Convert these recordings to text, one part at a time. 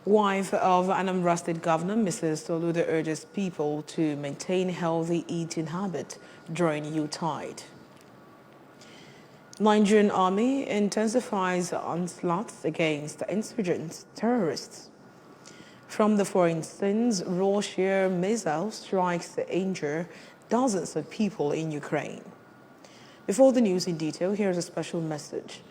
Wife of Anambra State Governor Mrs. Soludo urges people to maintain healthy eating habit during Yuletide. Nigerian Army intensifies onslaughts against insurgents, terrorists. From the for instance, Russia missile strikes injure dozens of people in Ukraine. Before the news in detail, here's a special message.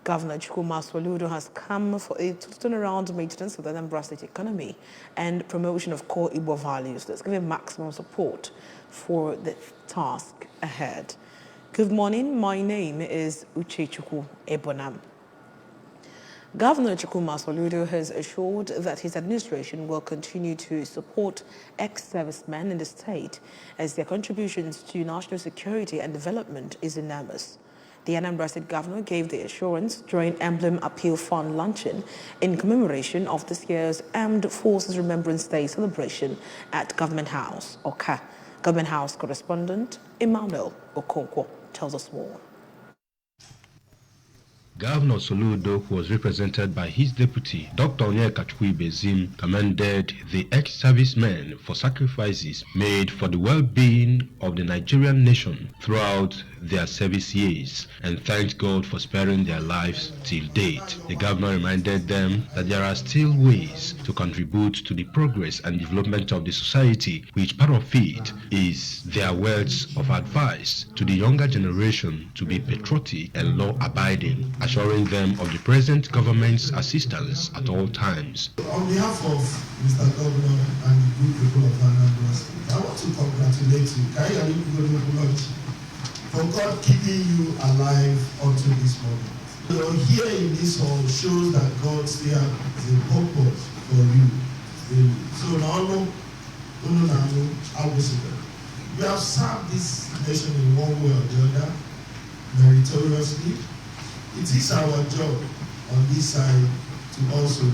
Governor Chukwuma Soludo has come for a turnaround maintenance of the Anambra State economy and promotion of core Igbo values. Let's give him maximum support for the task ahead. Good morning. My name is Uchechukwu Ebonam. Governor Chukwuma Soludo has assured that his administration will continue to support ex-servicemen in the state as their contributions to national security and development is enormous. The Anambra State Governor gave the assurance during Emblem Appeal Fund luncheon in commemoration of this year's Armed Forces Remembrance Day celebration at Government House, Oka. Government House correspondent Emmanuel Okonkwo tells us more. Governor Soludo, who was represented by his deputy, Dr. Onyeka Chukwuibezim, commended the ex-servicemen for sacrifices made for the well-being of the Nigerian nation throughout their service years and thanked God for sparing their lives till date. The governor reminded them that there are still ways to contribute to the progress and development of the society, which part of it is their words of advice to the younger generation to be patriotic and law-abiding, assuring them of the present government's assistance at all times. On behalf of Mr. Governor and the good people of Anambra State, I want to congratulate you for God keeping you alive until this moment. Here in this hall shows that God still has a purpose for you. So now, you have served this nation in one way or the other, meritoriously. It is our job on this side to also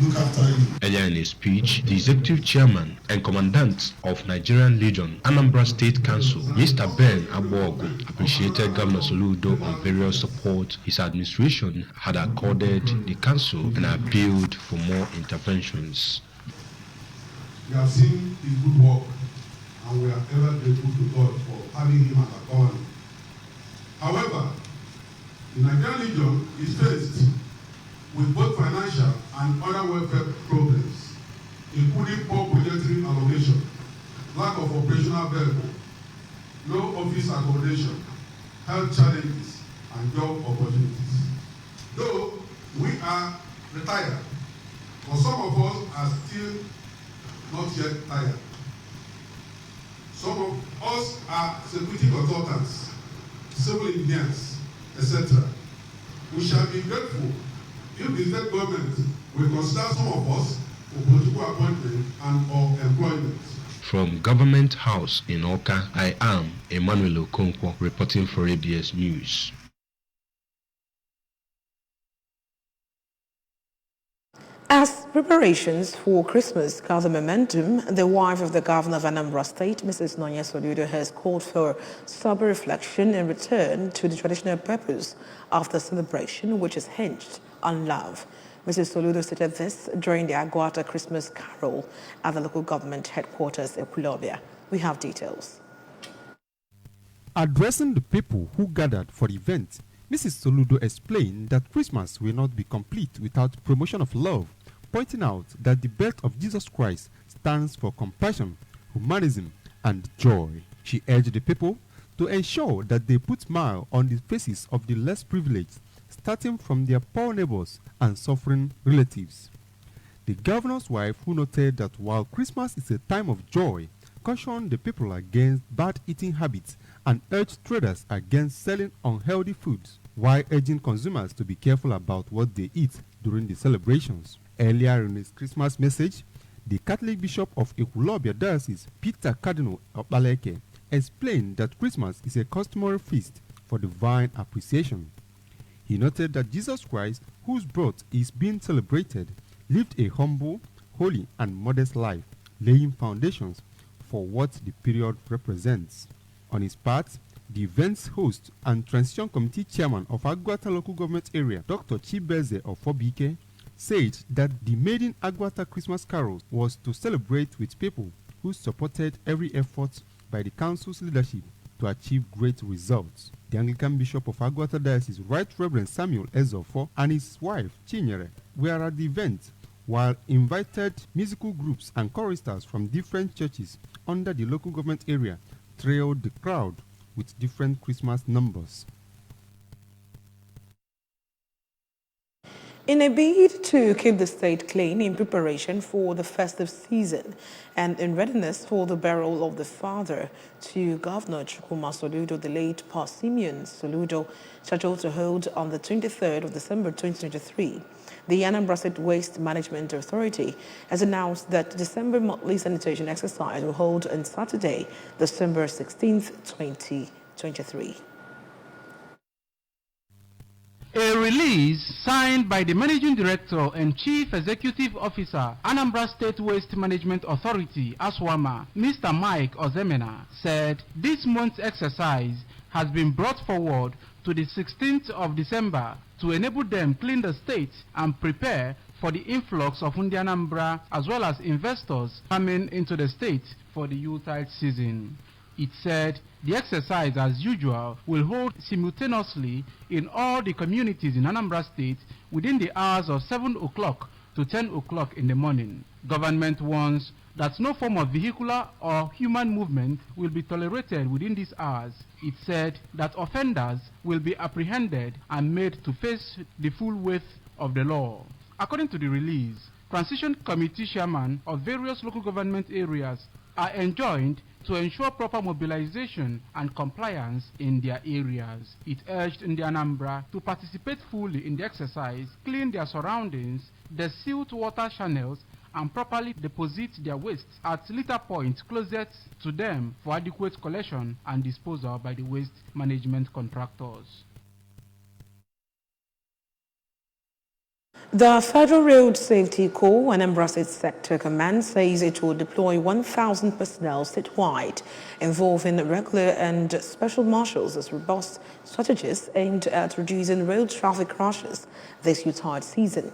look after you. Earlier in his speech, the executive chairman and commandant of Nigerian Legion, Anambra State Council, Mr. Ben Agbogu, appreciated Governor Soludo on various support his administration had accorded the council and appealed for more interventions. We have seen his good work and we are ever grateful to God for having him as a governor. However, the Nigerian Legion is faced with both financial and other welfare problems, including poor budgetary allocation, lack of operational vehicle, low office accommodation, health challenges, and job opportunities. Though we are retired, but some of us are still not yet tired. Some of us are security consultants, civil engineers, etc. We shall be grateful if the state government will consider some of us for political appointment and or employment. From Government House in Oka, I am Emmanuel Okonkwo reporting for ABS News. As preparations for Christmas gather momentum, the wife of the governor of Anambra State, Mrs. Nonya Soludo, has called for sober reflection and return to the traditional purpose of the celebration, which is hinged on love. Mrs. Soludo stated this during the Aguata Christmas Carol at the local government headquarters in Ekulobia. We have details. Addressing the people who gathered for the event, Mrs. Soludo explained that Christmas will not be complete without promotion of love, pointing out that the birth of Jesus Christ stands for compassion, humanism, and joy. She urged the people to ensure that they put smile on the faces of the less privileged, starting from their poor neighbors and suffering relatives. The governor's wife, who noted that while Christmas is a time of joy, cautioned the people against bad eating habits and urged traders against selling unhealthy foods, while urging consumers to be careful about what they eat during the celebrations. Earlier in his Christmas message, the Catholic Bishop of Ekulobia Diocese, Peter Cardinal Obaleke, explained that Christmas is a customary feast for divine appreciation. He noted that Jesus Christ, whose birth is being celebrated, lived a humble, holy, and modest life, laying foundations for what the period represents. On his part, the event's host and transition committee chairman of Aguata local government area, Dr. Chibeze of Fobike, said that the maiden Agwata Christmas Carol was to celebrate with people who supported every effort by the council's leadership to achieve great results. The Anglican Bishop of Agwata Diocese, Right Reverend Samuel Ezofo, and his wife, Chinyere, were at the event, while invited musical groups and choristers from different churches under the local government area trailed the crowd with different Christmas numbers. In a bid to keep the state clean in preparation for the festive season and in readiness for the burial of the father to Governor Chukwuma Soludo, the late Pa Simeon Soludo, scheduled to hold on the 23rd of December 2023, the Anambra State Waste Management Authority has announced that the December monthly sanitation exercise will hold on Saturday, December 16th, 2023. A release signed by the Managing Director and Chief Executive Officer, Anambra State Waste Management Authority, ASWAMA, Mr. Mike Ozemena, said this month's exercise has been brought forward to the 16th of December to enable them clean the state and prepare for the influx of Ndi Anambra as well as investors coming into the state for the Yuletide season. It said the exercise, as usual, will hold simultaneously in all the communities in Anambra State within the hours of 7 o'clock to 10 o'clock in the morning. Government warns that no form of vehicular or human movement will be tolerated within these hours. It said that offenders will be apprehended and made to face the full weight of the law. According to the release, transition committee chairmen of various local government areas are enjoined to ensure proper mobilization and compliance in their areas. It urged Ndi Anambra to participate fully in the exercise, clean their surroundings, the silt water channels, and properly deposit their waste at litter points closest to them for adequate collection and disposal by the waste management contractors. The Federal Road Safety Corps, Anambra State Sector Command, says it will deploy 1,000 personnel statewide, involving regular and special marshals as robust strategies aimed at reducing road traffic crashes this Yuletide season.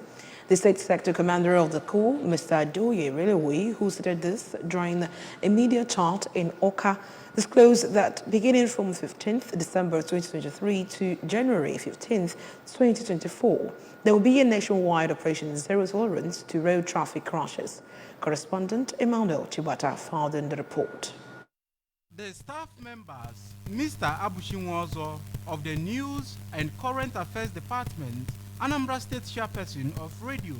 The State Sector Commander of the Corps, Mr. Adoye Relewe, who stated this during a media chat in Oka, disclosed that beginning from 15th December 2023 to January 15th, 2024, there will be a nationwide Operation Zero Tolerance to road traffic crashes. Correspondent Emmanuel Chibata filed in the report. The staff members, Mr. Abushinwozo of the News and Current Affairs Department, Anambra State Chairperson of Radio,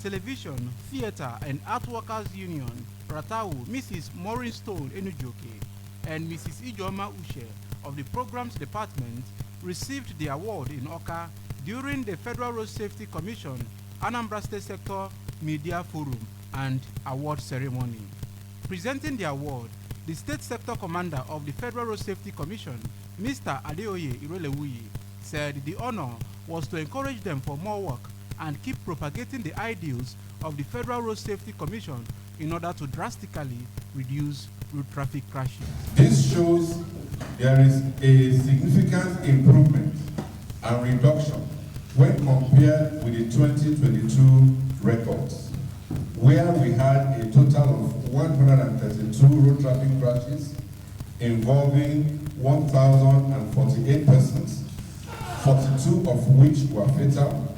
Television, Theatre and Art Workers Union, Ratau, Mrs. Maureen Stone Enujoke, and Mrs. Ijoma Ushe of the Programs Department received the award in Oka during the Federal Road Safety Commission, Anambra State Sector Media Forum and Award Ceremony. Presenting the award, the State Sector Commander of the Federal Road Safety Commission, Mr. Adeoye Irelewuyi, said the honor was to encourage them for more work and keep propagating the ideals of the Federal Road Safety Commission in order to drastically reduce road traffic crashes. This shows there is a significant improvement and reduction when compared with the 2022 records, where we had a total of 132 road traffic crashes involving 1,048 persons, 42 of which were fatal,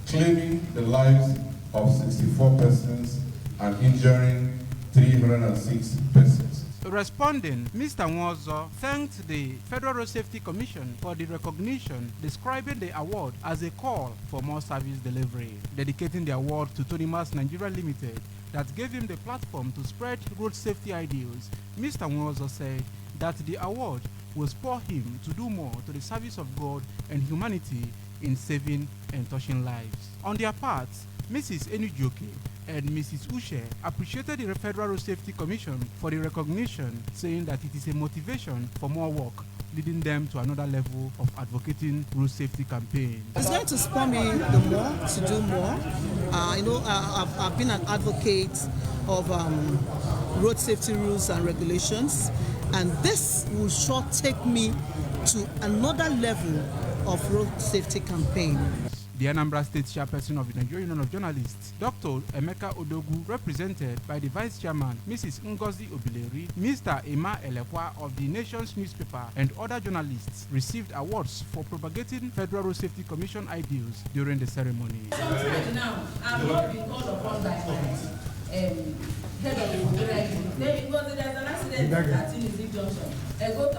claiming the lives of 64 persons and injuring 306 persons. Responding, Mr. Nwozo thanked the Federal Road Safety Commission for the recognition, describing the award as a call for more service delivery, dedicating the award to Tonimas Nigeria Limited that gave him the platform to spread road safety ideals. Mr. Nwozo said that the award will spur him to do more to the service of God and humanity in saving and touching lives. On their part, Mrs. Enujoke and Mrs. Ushe appreciated the Federal Road Safety Commission for the recognition, saying that it is a motivation for more work, leading them to another level of advocating road safety campaigns. It's going to spur me the more to do more. I've been an advocate of road safety rules and regulations, and this will take me to another level of road safety campaign. The Anambra State Chairperson of the Nigerian Union of Journalists, Dr. Emeka Odogu, represented by the Vice Chairman, Mrs. Ngozi Obileri, Mr. Emma Elekwa of the Nation's newspaper, and other journalists received awards for propagating Federal Road Safety Commission ideals during the ceremony. Sometimes now, I'm not being called upon by head of the because there's an accident at Unity Junction. I go to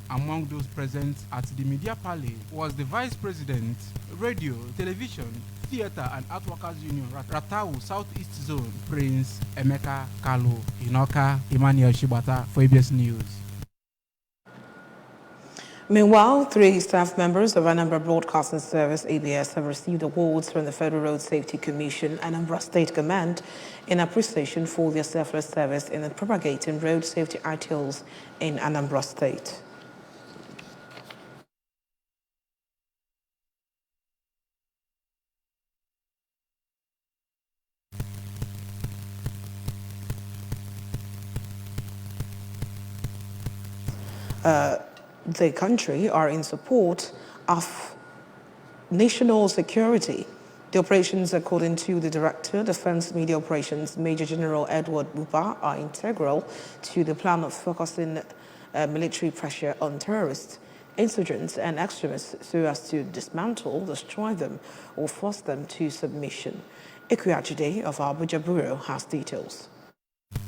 Among those present at the media parley was the Vice President, Radio, Television, Theatre and Art Workers Union, Ratau Southeast Zone, Prince Emeka Kalu, Inoka Emmanuel Shibata for ABS News. Meanwhile, 3 staff members of Anambra Broadcasting Service, ABS, have received awards from the Federal Road Safety Commission, Anambra State Command, in appreciation for their selfless service in propagating road safety ideals in Anambra State. The country are in support of national security. The operations, according to the Director, Defense Media Operations, Major General Edward Buba, are integral to the plan of focusing military pressure on terrorists, insurgents and extremists so as to dismantle, destroy them or force them to submission. Ikuachide of our Abuja Bureau has details.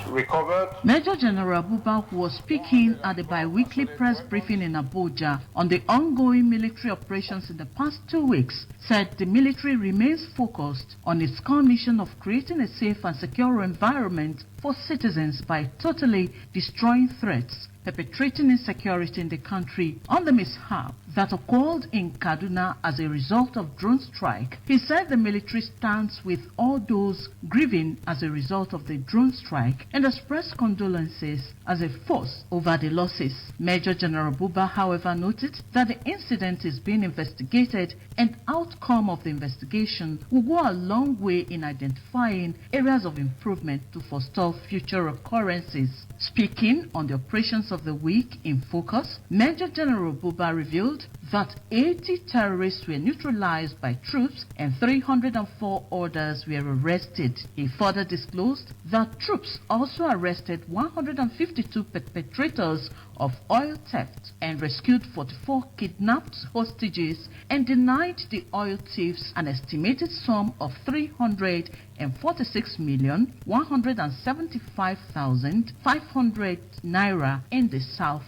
Recovered. Major General Buba, who was speaking at the bi-weekly press briefing in Abuja on the ongoing military operations in the past 2 weeks, said the military remains focused on its core mission of creating a safe and secure environment for citizens by totally destroying threats perpetrating insecurity in the country. On the mishap that occurred in Kaduna as a result of drone strike, he said the military stands with all those grieving as a result of the drone strike and expressed condolences as a force over the losses. Major General Buba, however, noted that the incident is being investigated and outcome of the investigation will go a long way in identifying areas of improvement to forestall future occurrences. Speaking on the operations of the week in focus, Major General Buba revealed that 80 terrorists were neutralized by troops and 304 others were arrested. He further disclosed that troops also arrested 152 perpetrators of oil theft and rescued 44 kidnapped hostages and denied the oil thieves an estimated sum of 346,175,500 naira in the South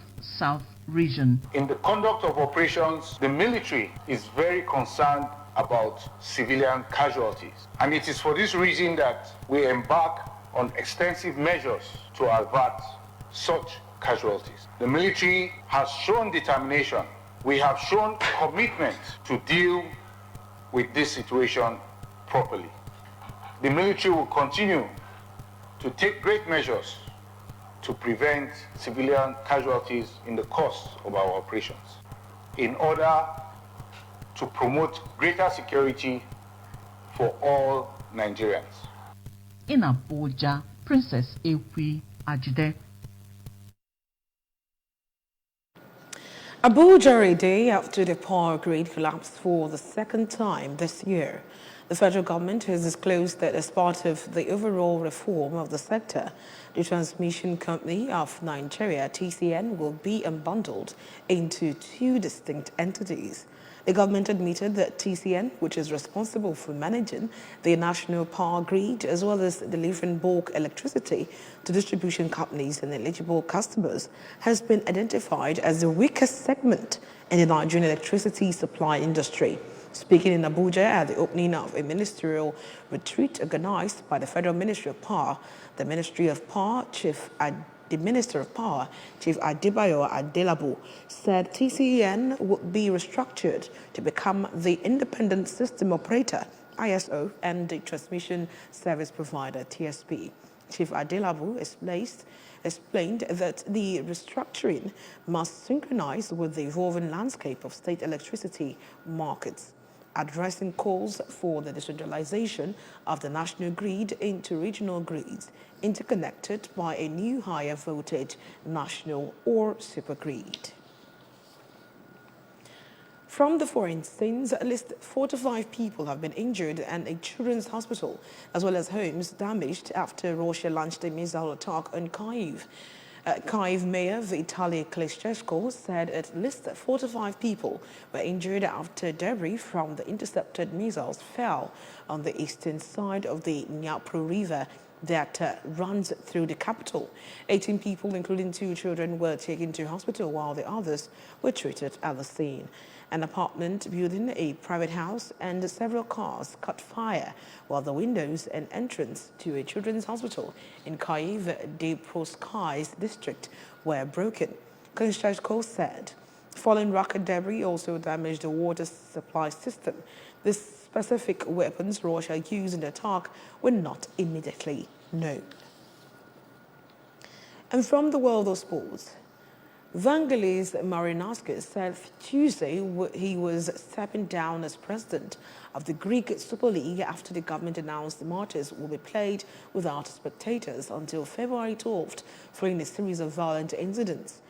region. In the conduct of operations, the military is very concerned about civilian casualties. And it is for this reason that we embark on extensive measures to avert such casualties. The military has shown determination. We have shown commitment to deal with this situation properly. The military will continue to take great measures to prevent civilian casualties in the course of our operations in order to promote greater security for all Nigerians. In Abuja, Princess Ekwi Ajide. Abuja, a day after the power grid collapsed for the second time this year, the federal government has disclosed that as part of the overall reform of the sector, the Transmission Company of Nigeria, TCN, will be unbundled into 2 distinct entities. The government admitted that TCN, which is responsible for managing the national power grid as well as delivering bulk electricity to distribution companies and eligible customers, has been identified as the weakest segment in the Nigerian electricity supply industry. Speaking in Abuja at the opening of a ministerial retreat organized by the Federal Ministry of Power, the Ministry of Power the Minister of Power, Chief Adebayo Adelabu, said TCN would be restructured to become the independent system operator, ISO, and the transmission service provider, TSP. Chief Adelabu explained that the restructuring must synchronize with the evolving landscape of state electricity markets, addressing calls for the decentralization of the national grid into regional grids, interconnected by a new higher voltage national or super grid. From the foreign scenes, at least 4 to 5 people have been injured and a children's hospital, as well as homes, damaged after Russia launched a missile attack on Kyiv. Kyiv Mayor Vitaly Klitschko said at least 4 to 5 people were injured after debris from the intercepted missiles fell on the eastern side of the Dnipro River that runs through the capital. 18 people, including 2 children, were taken to hospital while the others were treated at the scene. An apartment building, a private house, and several cars caught fire, while the windows and entrance to a children's hospital in Kyiv Dnipropetrovsk district were broken. Klitschko said fallen rocket debris also damaged the water supply system. The specific weapons Russia used in the attack were not immediately known. And from the world of sports, Vangelis Marinakis said Tuesday he was stepping down as president of the Greek Super League after the government announced the matches will be played without spectators until February 12th, following a series of violent incidents.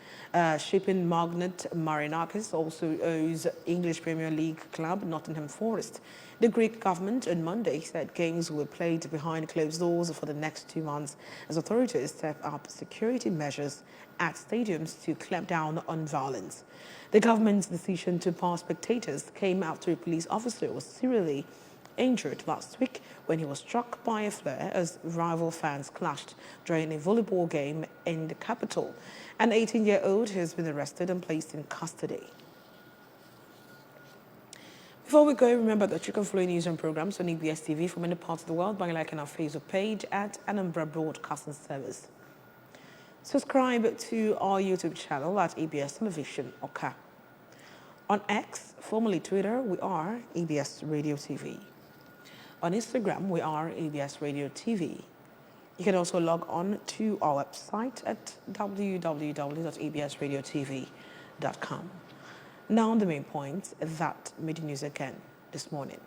Shipping magnate Marinakis also owes English Premier League club Nottingham Forest. The Greek government on Monday said games will be played behind closed doors for the next 2 months as authorities step up security measures at stadiums to clamp down on violence. The government's decision to pass spectators came after a police officer was seriously injured last week when he was struck by a flare as rival fans clashed during a volleyball game in the capital. An 18-year-old has been arrested and placed in custody. Before we go, remember that you can follow news and programs on EBS TV from any parts of the world by liking our Facebook page at Anambra Broadcasting Service. Subscribe to our YouTube channel at EBS Television Oka. On X, formerly Twitter, we are EBS Radio TV. On Instagram, we are EBS Radio TV. You can also log on to our website at www.ebsradiotv.com. Now the main points that made news again this morning.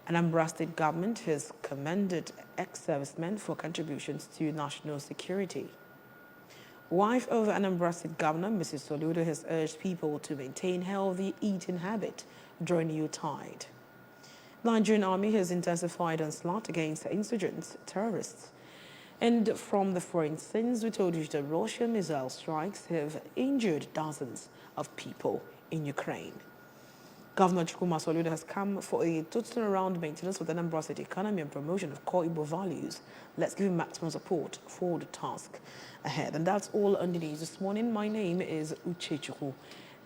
Anambra State government has commended ex-servicemen for contributions to national security. Wife of Anambra State Governor, Mrs. Soludo, has urged people to maintain healthy eating habit during Yuletide. Nigerian Army has intensified onslaught against insurgents, terrorists. And from the foreign scenes, we told you that Russian missile strikes have injured dozens of people in Ukraine. Governor Chukwuma Soludo has come for a total around maintenance of the Anambra State economy and promotion of core Igbo values. Let's give him maximum support for the task ahead. And that's all on the news this morning. My name is Uchechukwu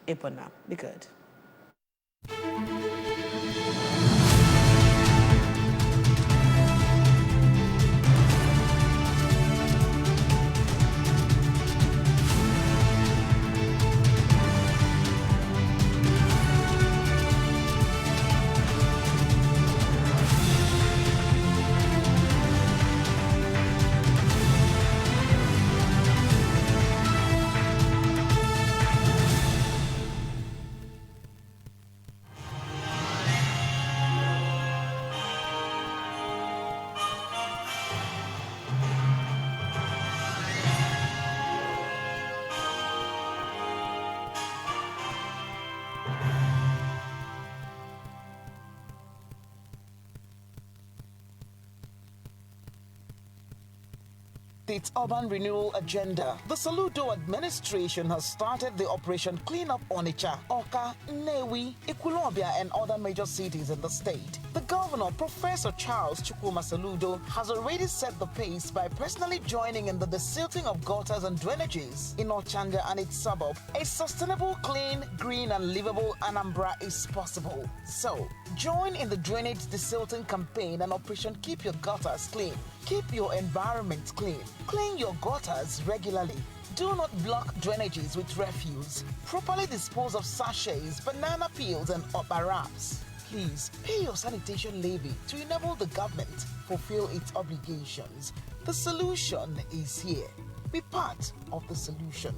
Ebona. Be good. Its urban renewal agenda, the Soludo administration has started the Operation Clean Up Onitsha, Oka, Nnewi, Ekwulobia, and other major cities in the state. The governor, Professor Charles Chukwuma Soludo, has already set the pace by personally joining in the desilting of gutters and drainages in Ochanja and its suburb. A sustainable, clean, green, and livable Anambra is possible. So, join in the drainage desilting campaign and Operation Keep Your Gutters Clean. Keep your environment clean. Clean your gutters regularly. Do not block drainages with refuse. Properly dispose of sachets, banana peels, and upper wraps. Please pay your sanitation levy to enable the government fulfill its obligations. The solution is here. Be part of the solution.